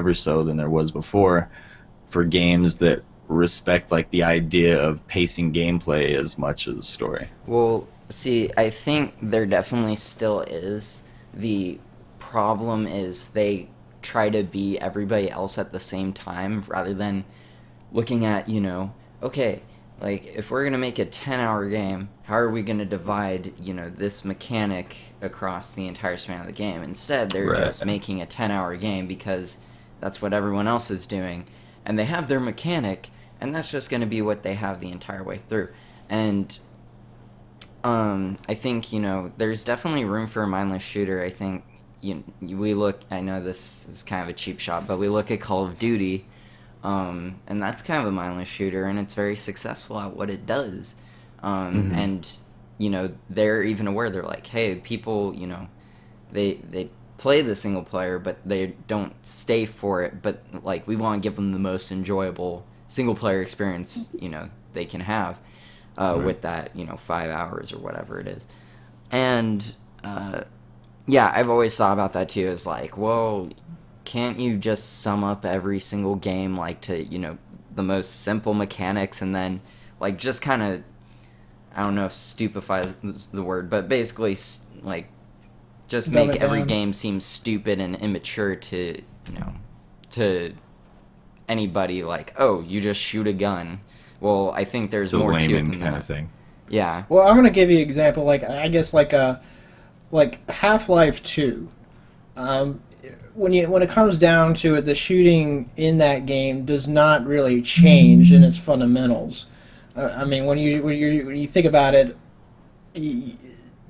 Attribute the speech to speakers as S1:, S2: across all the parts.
S1: ever so than there was before for games that respect like the idea of pacing gameplay as much as story.
S2: Well, see, I think there definitely still is. The problem is they try to be everybody else at the same time rather than looking at, okay, like if we're going to make a 10-hour game, how are we going to divide, this mechanic across the entire span of the game? Instead, they're
S1: Right.
S2: just making a 10-hour game because that's what everyone else is doing. And they have their mechanic, and that's just going to be what they have the entire way through. And I think there's definitely room for a mindless shooter. I think we look. I know this is kind of a cheap shot, but we look at Call of Duty, and that's kind of a mindless shooter, and it's very successful at what it does.
S1: Hmm.
S2: And they're even aware. They're like, hey, people, they play the single player, but they don't stay for it. But like, we want to give them the most enjoyable single player experience they can have
S1: Right.
S2: with that 5 hours or whatever it is. And yeah, I've always thought about that too. Is like, well, can't you just sum up every single game like to the most simple mechanics and then like just kind of, I don't know if stupefy is the word, but basically like just
S3: Dumb
S2: make
S3: it
S2: every
S3: down.
S2: game seem stupid and immature to to anybody, like, oh, you just shoot a gun. Well, I think there's
S1: To the
S2: more to it
S1: layman
S2: than
S1: kind of
S2: that.
S1: thing.
S2: Yeah.
S3: Well, I'm gonna give you an example. Like I guess like Half-Life 2. Um, when it comes down to it, the shooting in that game does not really change in its fundamentals. I mean, when you think about it, you,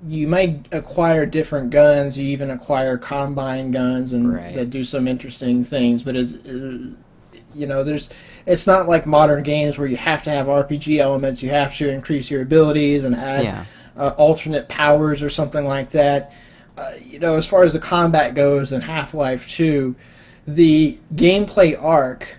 S3: you might acquire different guns. You even acquire combine guns and
S2: Right.
S3: that do some interesting things. But there's it's not like modern games where you have to have RPG elements. You have to increase your abilities and add
S2: Yeah.
S3: alternate powers or something like that. As far as the combat goes in Half-Life 2, the gameplay arc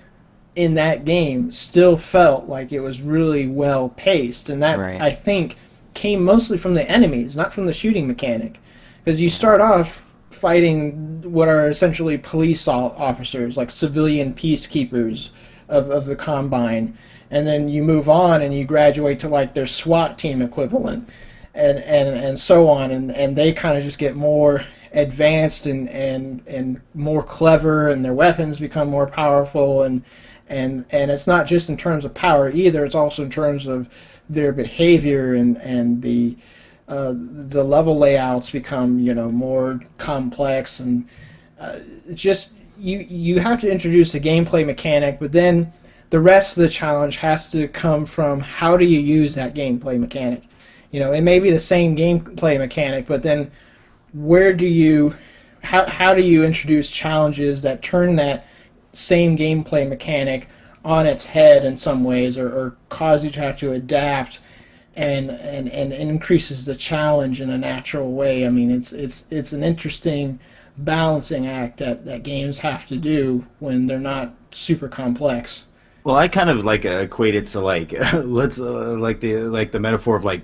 S3: in that game still felt like it was really well paced, and that
S2: Right.
S3: I think came mostly from the enemies, not from the shooting mechanic, because you
S2: Yeah.
S3: start off fighting what are essentially police officers, like civilian peacekeepers of the Combine, and then you move on and you graduate to like their SWAT team equivalent, and so on, and they kind of just get more advanced and more clever, and their weapons become more powerful, and it's not just in terms of power either. It's also in terms of their behavior and the level layouts become more complex, and just you have to introduce a gameplay mechanic, but then the rest of the challenge has to come from how do you use that gameplay mechanic. It may be the same gameplay mechanic, but then where do you how do you introduce challenges that turn that same gameplay mechanic on its head in some ways, or cause you to have to adapt and increases the challenge in a natural way. I mean, it's an interesting balancing act that games have to do when they're not super complex.
S1: Well, I kind of like equate it to like let's like the metaphor of like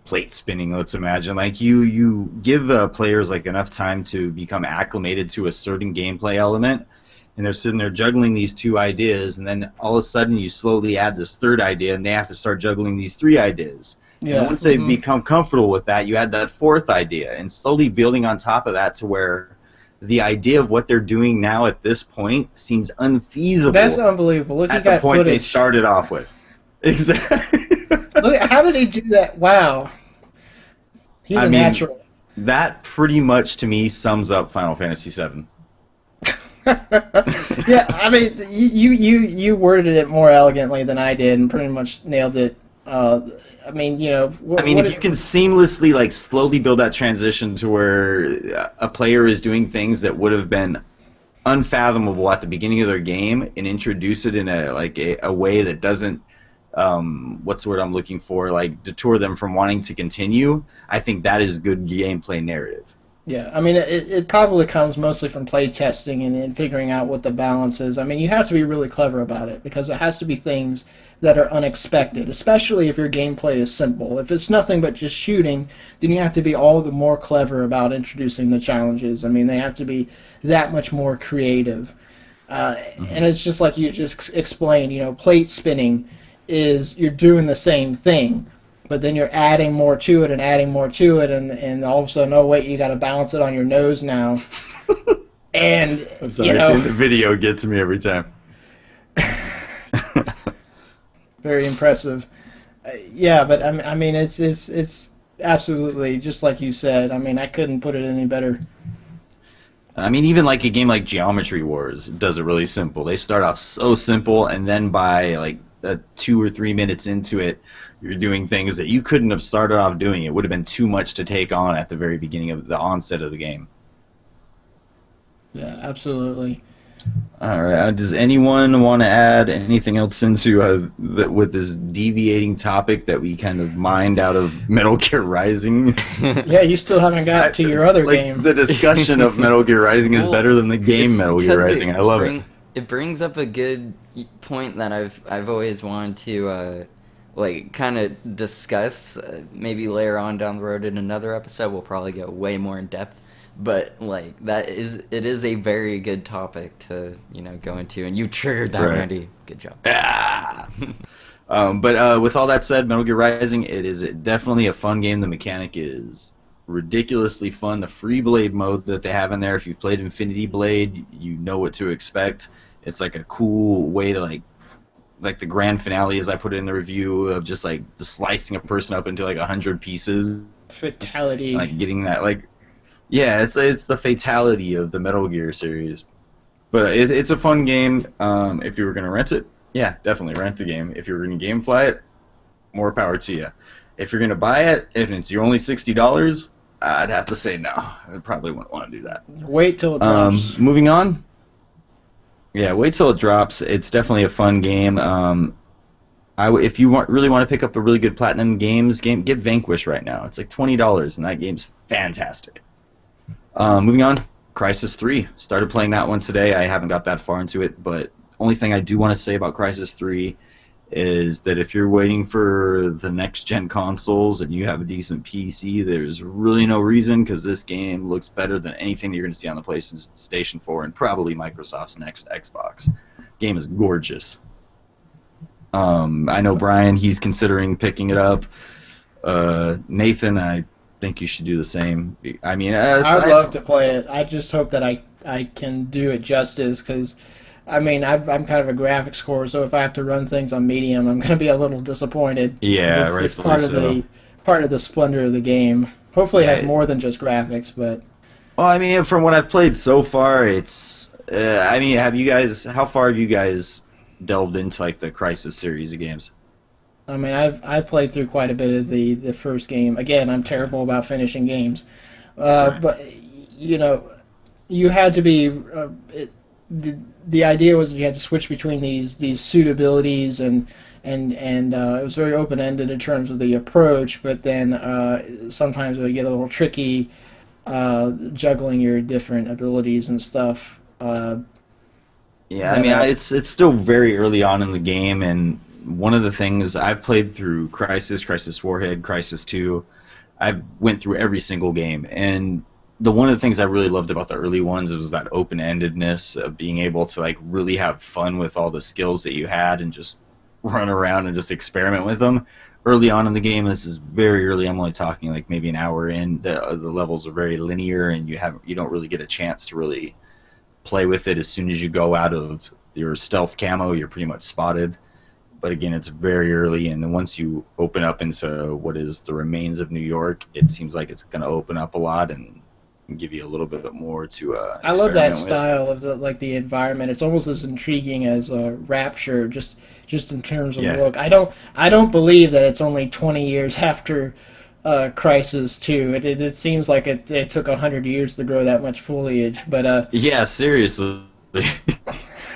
S1: plate spinning. Let's imagine like you give players like enough time to become acclimated to a certain gameplay element, and they're sitting there juggling these two ideas, and then all of a sudden you slowly add this third idea, and they have to start juggling these three ideas. And then
S3: Yeah.
S1: once they become comfortable with that, you add that fourth idea, and slowly building on top of that to where the idea of what they're doing now at this point seems
S3: That's
S1: unfeasible
S3: unbelievable. Look at
S1: at the
S3: that
S1: point they
S3: footage.
S1: started off with. Exactly.
S3: Look at how did he do that? Wow, he's
S1: I
S3: a
S1: mean,
S3: natural.
S1: that pretty much to me sums up Final Fantasy VII.
S3: Yeah, I mean, you worded it more elegantly than I did, and pretty much nailed it. I mean,
S1: I
S3: what
S1: mean,
S3: what
S1: if you can seamlessly, like, slowly build that transition to where a player is doing things that would have been unfathomable at the beginning of their game and introduce it in a way that doesn't what's the word I'm looking for, like detour them from wanting to continue, I think that is good gameplay narrative.
S3: Yeah, I mean, it probably comes mostly from play testing and figuring out what the balance is. I mean, you have to be really clever about it because it has to be things that are unexpected, especially if your gameplay is simple. If it's nothing but just shooting, then you have to be all the more clever about introducing the challenges. I mean, they have to be that much more creative. And it's just like you just explained. Plate spinning is you're doing the same thing, but then you're adding more to it and adding more to it, and all of a sudden, oh wait, you got to balance it on your nose now. And
S1: I'm sorry, seeing the video gets me every time.
S3: very impressive. Yeah, but I mean, it's absolutely just like you said. I mean, I couldn't put it any better.
S1: I mean, even like a game like Geometry Wars does it really simple. They start off so simple, and then by like 2 or 3 minutes into it, you're doing things that you couldn't have started off doing. It would have been too much to take on at the very beginning of the onset of the game.
S3: Yeah, absolutely.
S1: All right. Does anyone want to add anything else into with this deviating topic that we kind of mined out of Metal Gear Rising?
S3: Yeah, you still haven't got to your other
S1: like
S3: game.
S1: The discussion of Metal Gear Rising is
S2: Well,
S1: better than the game
S2: it's
S1: Metal Gear
S2: because
S1: Rising. I love it.
S2: It brings up a good point that I've always wanted to like kind of discuss. Maybe later on down the road in another episode, we'll probably go way more in depth. But like it is a very good topic to go into, and you triggered that,
S1: Right.
S2: Randy. Good job.
S1: Ah! But with all that said, Metal Gear Rising, it is definitely a fun game. The mechanic is ridiculously fun. The free blade mode that they have in there, if you've played Infinity Blade, you know what to expect. It's like a cool way to like the grand finale, as I put it in the review, of just slicing a person up into like 100 pieces,
S3: Fatality.
S1: like getting that yeah, it's the fatality of the Metal Gear series. But it's a fun game. If you were gonna rent it, yeah, definitely rent the game. If you were gonna GameFly it, more power to you. If you're gonna buy it, if it's your only $60, I'd have to say no. I probably wouldn't want to do that.
S3: Wait till it drops.
S1: Moving on. Yeah, wait till it drops. It's definitely a fun game. If you really want to pick up a really good Platinum Games game, get Vanquish right now. It's like $20, and that game's fantastic. Moving on, Crysis 3. Started playing that one today. I haven't got that far into it, but only thing I do want to say about Crysis 3 is that if you're waiting for the next-gen consoles and you have a decent PC, there's really no reason, because this game looks better than anything that you're going to see on the PlayStation 4 and probably Microsoft's next Xbox. Game is gorgeous. I know Brian, he's considering picking it up. Nathan, I think you should do the same. I mean,
S3: I'd love to play it. I just hope that I can do it justice, because I mean, I'm kind of a graphics core, so if I have to run things on medium, I'm going to be a little disappointed.
S1: Yeah,
S3: it's
S1: rightfully
S3: part of
S1: so.
S3: part of the splendor of the game. Hopefully, it has
S1: Yeah.
S3: more than just graphics, but
S1: Well, I mean, from what I've played so far, it's. I mean, how far have you guys delved into like the Crysis series of games?
S3: I mean, I played through quite a bit of the first game. Again, I'm terrible about finishing games,
S1: Right.
S3: but you had to be. The idea was you had to switch between these suit abilities, and it was very open ended in terms of the approach. But then sometimes it would get a little tricky, juggling your different abilities and stuff.
S1: Yeah, I mean, it's still very early on in the game, and one of the things I've played through Crysis Warhead, Crysis 2, I've went through every single game, and one of the things I really loved about the early ones was that open-endedness of being able to like really have fun with all the skills that you had and just run around and just experiment with them. Early on in the game, this is very early. I'm only talking like maybe an hour in. The levels are very linear, and you don't really get a chance to really play with it. As soon as you go out of your stealth camo, you're pretty much spotted. But again, it's very early, and then once you open up into what is the remains of New York, it seems like it's going to open up a lot and give you a little bit more to
S3: I love that
S1: experiment with.
S3: style of the environment. It's almost as intriguing as Rapture, just in terms of
S1: Yeah.
S3: look. I don't believe that it's only 20 years after Crisis 2. It seems like it took 100 years to grow that much foliage, but
S1: Yeah, seriously.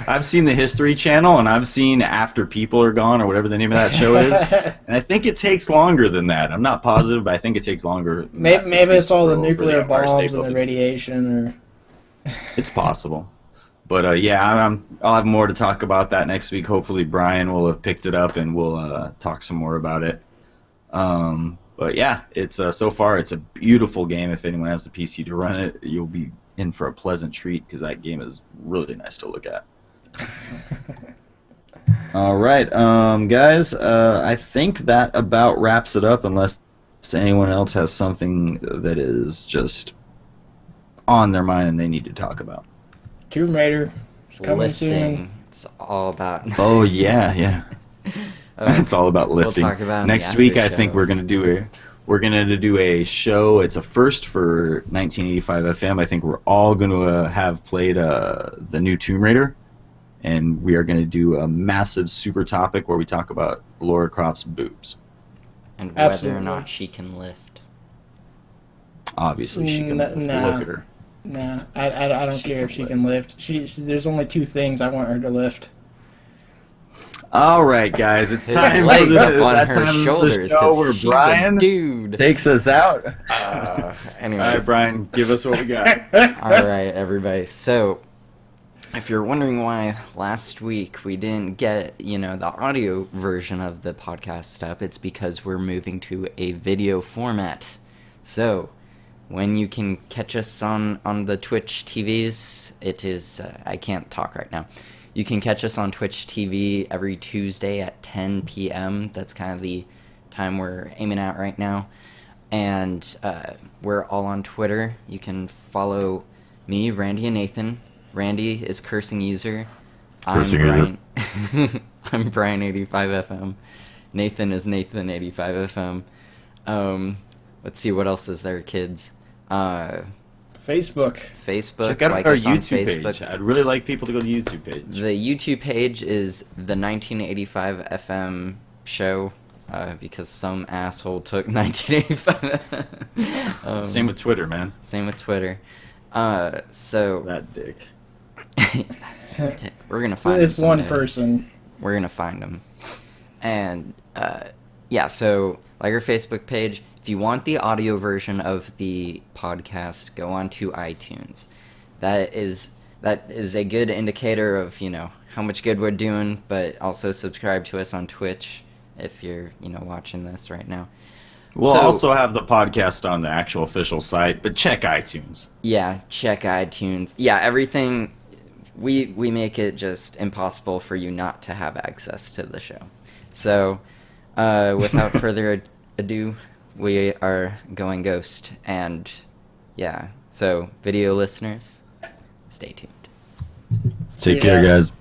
S1: I've seen the History Channel, and I've seen After People Are Gone, or whatever the name of that show is, and I think it takes longer than that. I'm not positive, but I think it takes longer than that for
S3: maybe
S1: trees
S3: it's all
S1: to
S3: the
S1: grow over
S3: nuclear
S1: Empire State
S3: bombs and the
S1: Building.
S3: radiation, or
S1: It's possible. But yeah, I'll have more to talk about that next week. Hopefully Brian will have picked it up, and we'll talk some more about it. But yeah, it's so far it's a beautiful game. If anyone has the PC to run it, you'll be in for a pleasant treat, because that game is really nice to look at. All right, guys. I think that about wraps it up. Unless anyone else has something that is just on their mind and they need to talk about.
S3: Tomb Raider is coming soon.
S2: Lifting. It's all about.
S1: Oh yeah, yeah. It's all about lifting.
S2: We'll talk about it in
S1: Next
S2: the
S1: week.
S2: after
S1: I think
S2: show.
S1: we're gonna do a show. It's a first for 1985 FM. I think we're all gonna have played the new Tomb Raider, and we are gonna do a massive super topic where we talk about Laura Croft's boobs.
S2: And whether
S3: Absolutely.
S2: or not she can lift.
S1: Obviously, she can
S3: Nah.
S1: look at her.
S3: Nah, I don't care if she can lift. There's only two things I want her to lift.
S1: All right, guys, it's
S2: His
S1: time for
S2: legs up on
S1: that
S2: her
S1: time of the
S2: shoulders
S1: show
S2: 'cause
S1: where
S2: she's a
S1: Brian
S2: dude.
S1: takes us out.
S2: Anyways.
S1: All right, Brian, give us what we got.
S2: All right, everybody. So, if you're wondering why last week we didn't get, the audio version of the podcast up, it's because we're moving to a video format. So, when you can catch us on the Twitch TVs, it is, I can't talk right now. You can catch us on Twitch TV every Tuesday at 10 p.m. That's kind of the time we're aiming at right now. And we're all on Twitter. You can follow me, Randy, and Nathan. Randy is Cursing User.
S1: Cursing
S2: I'm Brian. I'm Brian85FM. Nathan is Nathan85FM. Let's see, what else is there, kids?
S3: Facebook.
S2: Facebook.
S1: Check out
S2: like
S1: our
S2: us on
S1: YouTube
S2: Facebook.
S1: page. I'd really like people to go to the YouTube page.
S2: The YouTube page is the 1985 FM show, because some asshole took 1985.
S1: Same with Twitter, man.
S2: Same with Twitter. So
S1: That dick.
S2: we're gonna find
S3: It's
S2: him
S3: one
S2: someday.
S3: person.
S2: We're gonna find him, and yeah. So like our Facebook page. If you want the audio version of the podcast, go on to iTunes. That is a good indicator of how much good we're doing. But also subscribe to us on Twitch if you're watching this right now.
S1: We'll
S2: So-
S1: also have the podcast on the actual official site, but check iTunes.
S2: Yeah, check iTunes. Yeah, everything. We make it just impossible for you not to have access to the show. So, without further ado, we are going ghost. And, yeah. So, video listeners, stay tuned.
S1: Take
S3: Yeah.
S1: care, guys.